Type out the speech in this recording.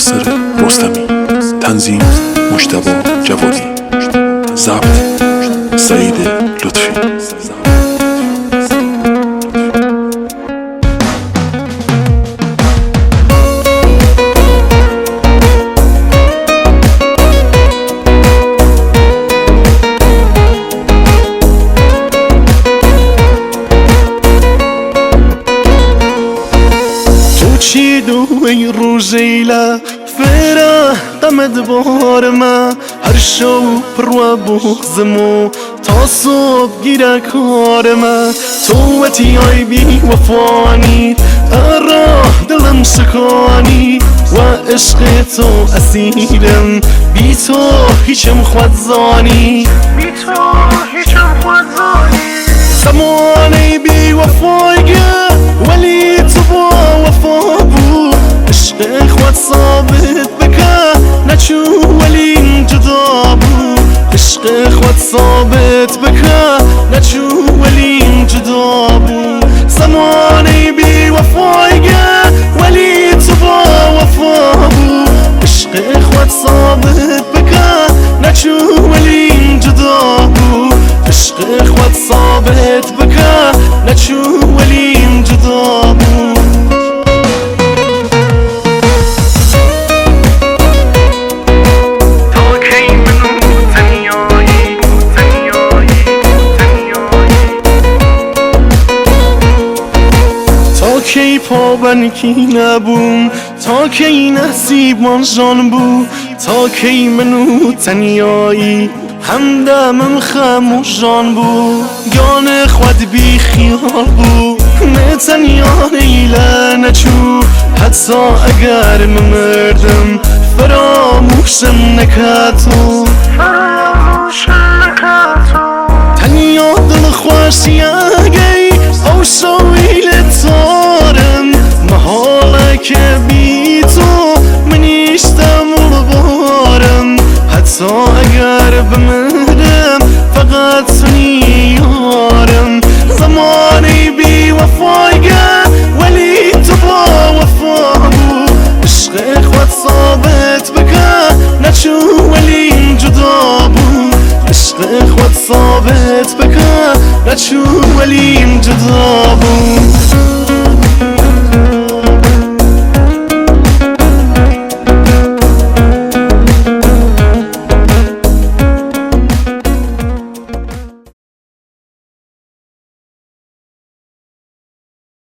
ناصر رستمی، تنظیم مجتبی جوادی، ضبط سعید لطفی. چیدو ای روزیلا فرا قمد بارما هر شو پروا بغزمو تا صبح گیره کارما تو ای بی وفانی راه دلم سکانی و عشق تو اسیرم بی تو هیچم خود زانی زمانی بی وفایگه ولی تو با وفا بود عشق خود ثابت بکن نچو ولی جدا بود عشق خود ثابت بکن نچو ولی جدا بود زمانی بی وفایگه ولی تو با وفا بود عشق خود ثابت بکن نچو ولی جدا بود عشق خود ثابت بکن نچو ولی جدا بود. تا کی پابند کی نبوم تا کی نصیب من جان بو تا کی منو تنیایی همدمم خموش جان بو گان خود بی خیال بو من تنیا نیله نچو حتی اگر ممردم فراموشم نکاتو تنیا دل خوشی اگی او شویل تارم محاله که بی تو منیشتم بارم حتی اگر بمردم فقط سنی یارم زمانی بی وفایگه ولی تو با وفا بود عشق خود ثابت بکن نچو ولی جدا بود عشق خود ثابت بکن نچو ولی جدا بود.